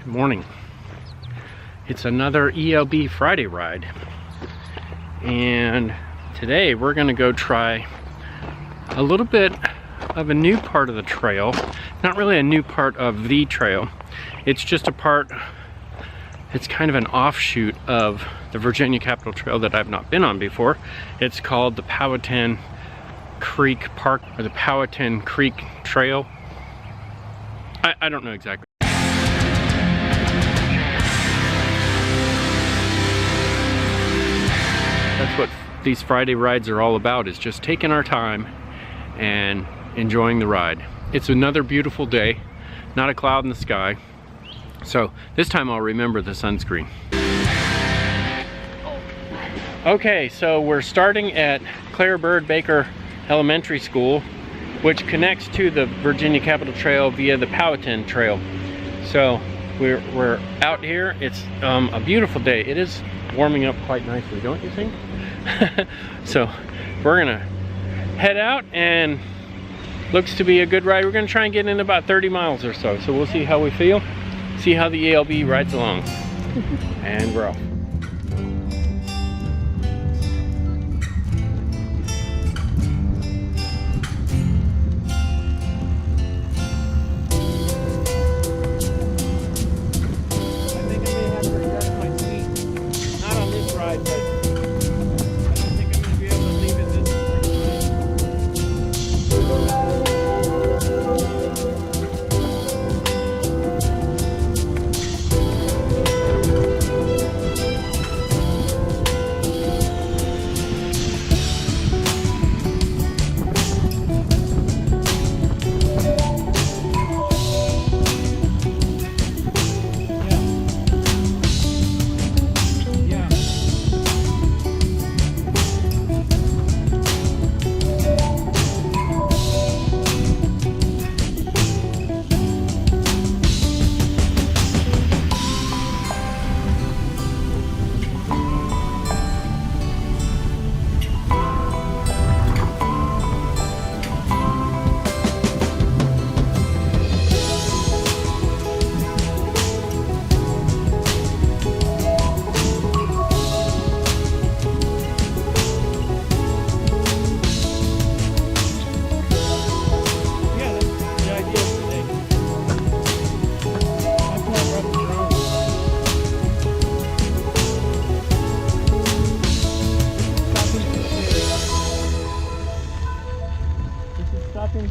Good morning. It's another ELB Friday ride, and today we're going to go try a little bit of a new part of the trail. Not really a new part of the trail, it's just a part, it's kind of an offshoot of the Virginia Capitol Trail that I've not been on before. It's called the Powhatan Creek Park, or the Powhatan Creek Trail. I don't know exactly. That's what these Friday rides are all about, is just taking our time and enjoying the ride. It's another beautiful day, not a cloud in the sky. So this time I'll remember the sunscreen. Okay, so we're starting at Claire Bird Baker Elementary School, which connects to the Virginia Capitol Trail via the Powhatan Trail. So we're out here. It's a beautiful day. It is warming up quite nicely, don't you think? So we're gonna head out, and looks to be a good ride. We're gonna try and get in about 30 miles or so. So we'll see how we feel, see how the ELB rides along. And we're off.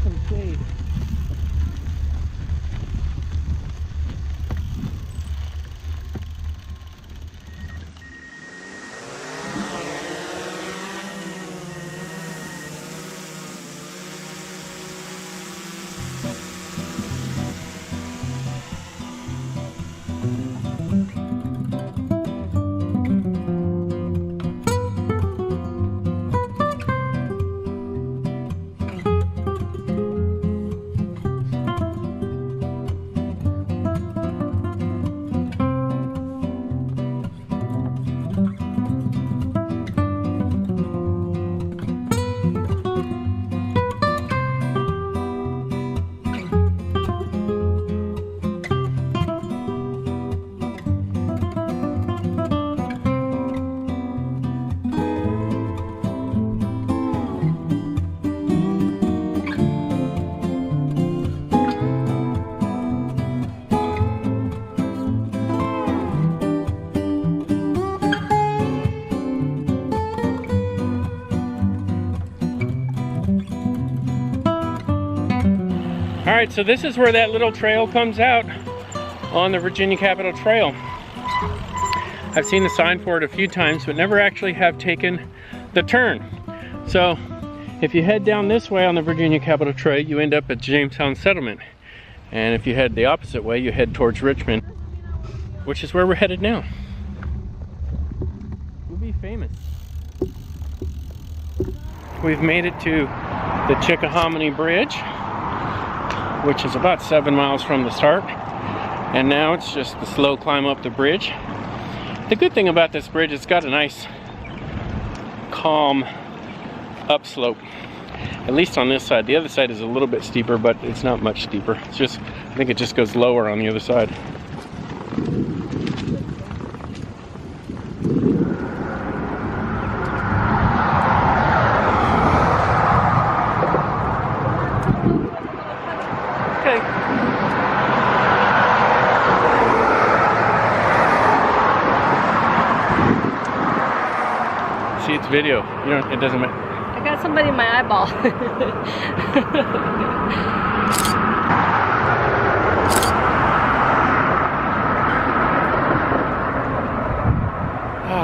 Some shade. All right, so this is where that little trail comes out on the Virginia Capitol Trail. I've seen the sign for it a few times, but never actually have taken the turn. So if you head down this way on the Virginia Capitol Trail, you end up at Jamestown Settlement. And if you head the opposite way, you head towards Richmond, which is where we're headed now. We'll be famous. We've made it to the Chickahominy Bridge, which is about 7 miles from the start, and now it's just the slow climb up the bridge. The good thing about this bridge, it's got a nice calm upslope, at least on this side. The other side is a little bit steeper, but it's not much steeper. It's just, I think it just goes lower on the other side. video. You don't, it doesn't matter. I got somebody in my eyeball.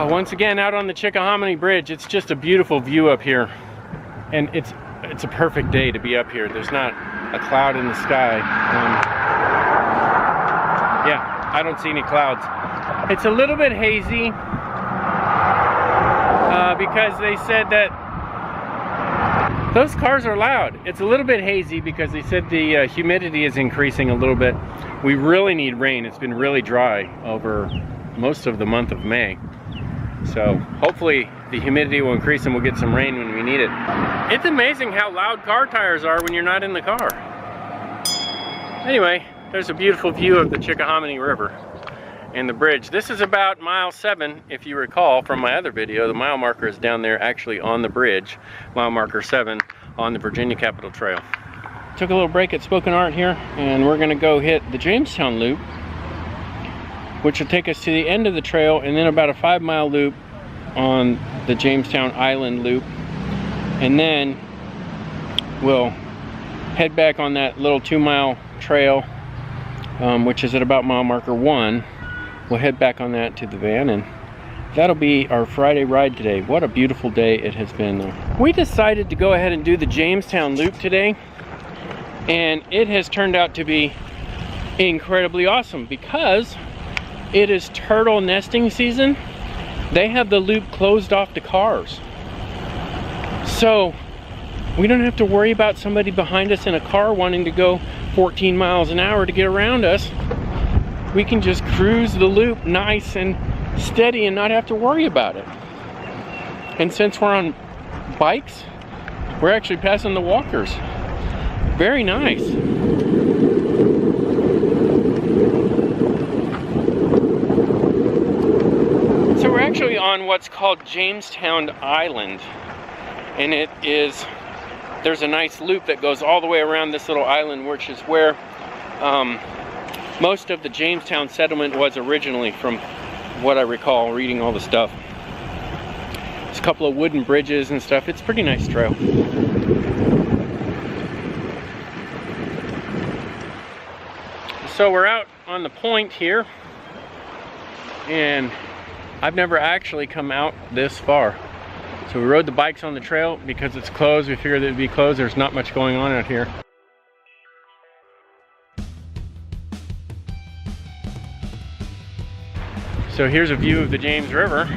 Once again, out on the Chickahominy Bridge, it's just a beautiful view up here, and it's a perfect day to be up here. There's not a cloud in the sky. Yeah, I don't see any clouds. It's a little bit hazy because they said that those cars are loud. It's a little bit hazy because they said the humidity is increasing a little bit. We really need rain. It's been really dry over most of the month of May. So hopefully the humidity will increase and we'll get some rain when we need it. It's amazing how loud car tires are when you're not in the car. Anyway, there's a beautiful view of the Chickahominy River and the bridge. This is about mile 7, if you recall from my other video. The mile marker is down there actually on the bridge, mile marker 7 on the Virginia Capitol Trail. Took a little break at Spoken Art here, and we're gonna go hit the Jamestown loop, which will take us to the end of the trail, and then about a 5-mile loop on the Jamestown Island loop. And then we'll head back on that little 2-mile trail, which is at about mile marker 1. We'll head back on that to the van, and that'll be our Friday ride today. What a beautiful day it has been though. We decided to go ahead and do the Jamestown loop today, and it has turned out to be incredibly awesome because it is turtle nesting season. They have the loop closed off to cars. So we don't have to worry about somebody behind us in a car wanting to go 14 miles an hour to get around us. We can just cruise the loop nice and steady and not have to worry about it. And since we're on bikes, we're actually passing the walkers. Very nice. So we're actually on what's called Jamestown Island, and there's a nice loop that goes all the way around this little island, which is where most of the Jamestown settlement was originally, from what I recall reading all the stuff. There's a couple of wooden bridges and stuff. It's a pretty nice trail. So we're out on the point here, and I've never actually come out this far. So we rode the bikes on the trail because it's closed. We figured it'd be closed. There's not much going on out here. So here's a view of the James River.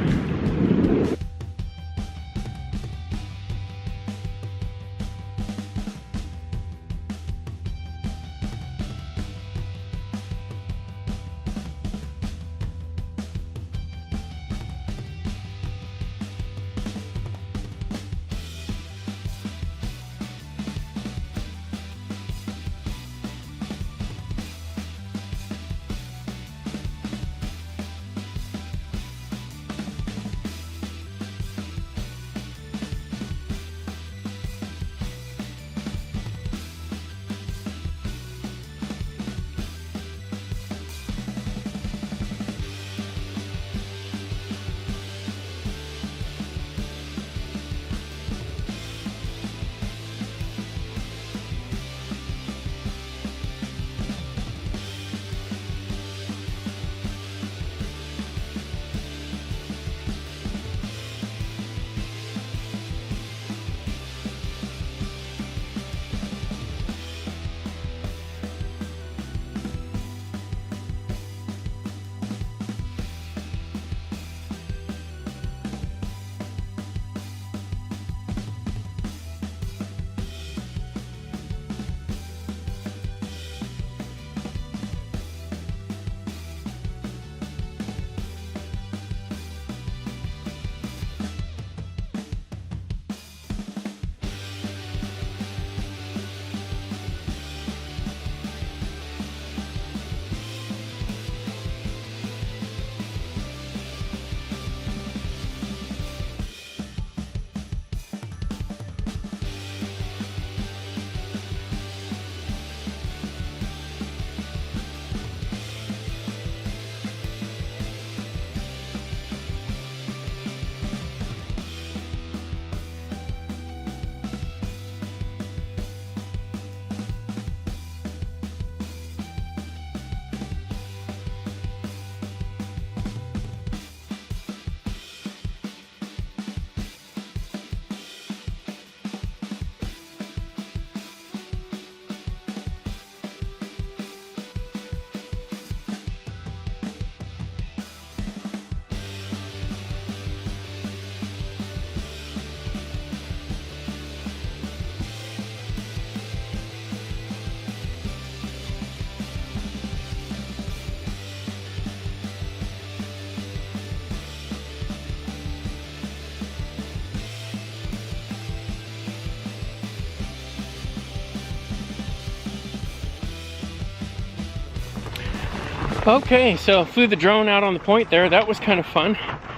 Okay, so flew the drone out on the point there. That was kind of fun.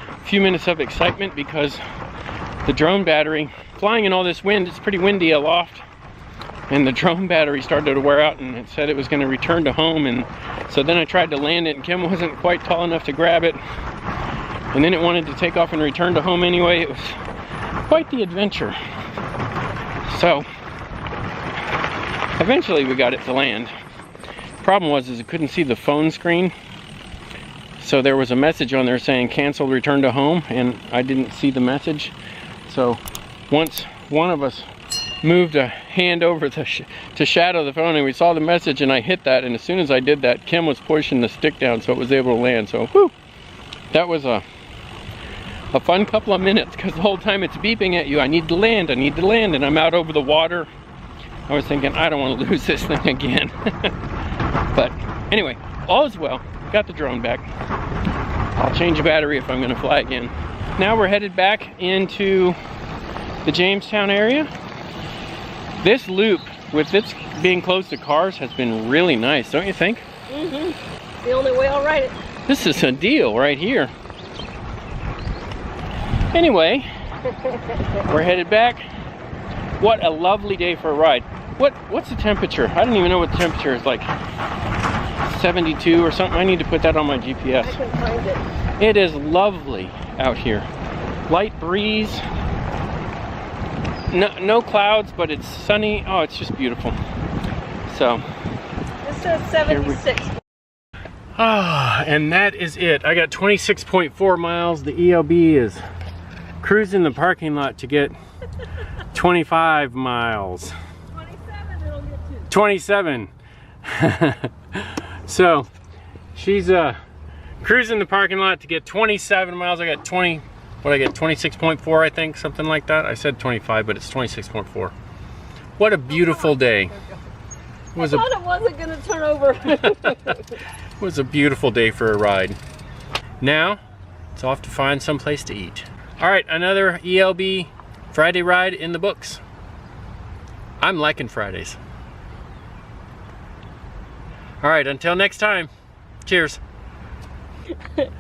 A few minutes of excitement because the drone battery, flying in all this wind, it's pretty windy aloft, and the drone battery started to wear out, and it said it was going to return to home. And so then I tried to land it, and Kim wasn't quite tall enough to grab it, and then it wanted to take off and return to home anyway. It was quite the adventure. So eventually we got it to land. Problem was I couldn't see the phone screen, so there was a message on there saying cancel return to home, and I didn't see the message. So once one of us moved a hand over to shadow the phone, and we saw the message, and I hit that, and as soon as I did that, Kim was pushing the stick down so it was able to land. So whew, that was a fun couple of minutes, because the whole time it's beeping at you, I need to land, and I'm out over the water. I was thinking, I don't want to lose this thing again. But anyway, all is well. Got the drone back. I'll change the battery if I'm going to fly again. Now we're headed back into the Jamestown area. This loop, with it being close to cars, has been really nice, don't you think? Mm-hmm. The only way I'll ride it. This is a deal right here. Anyway, we're headed back. What a lovely day for a ride. What's the temperature? I don't even know what the temperature is, like 72 or something. I need to put that on my GPS. I can find it. It is lovely out here. Light breeze. No clouds, but it's sunny. Oh, it's just beautiful. So. It says 76. Ah, and that is it. I got 26.4 miles. The ELB is cruising the parking lot to get 25 miles. 27 it'll get to. 27. So she's cruising the parking lot to get 27 miles. I got 26.4, I think, something like that. I said 25, but it's 26.4. What a beautiful day. I thought it wasn't going to turn over. It was a beautiful day for a ride. Now it's off to find some place to eat. All right, another ELB Friday ride in the books. I'm liking Fridays. All right, until next time, cheers.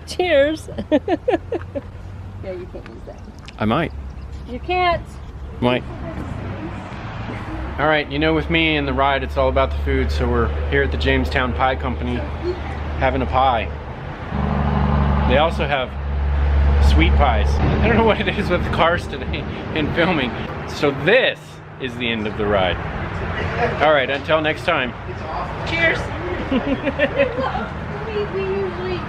Cheers. Yeah, you can't use that. I might. You can't. Might. All right, you know, with me and the ride, it's all about the food. So we're here at the Jamestown Pie Company having a pie. They also have sweet pies. I don't know what it is with cars today and filming. So this is the end of the ride. All right, until next time. Cheers. We usually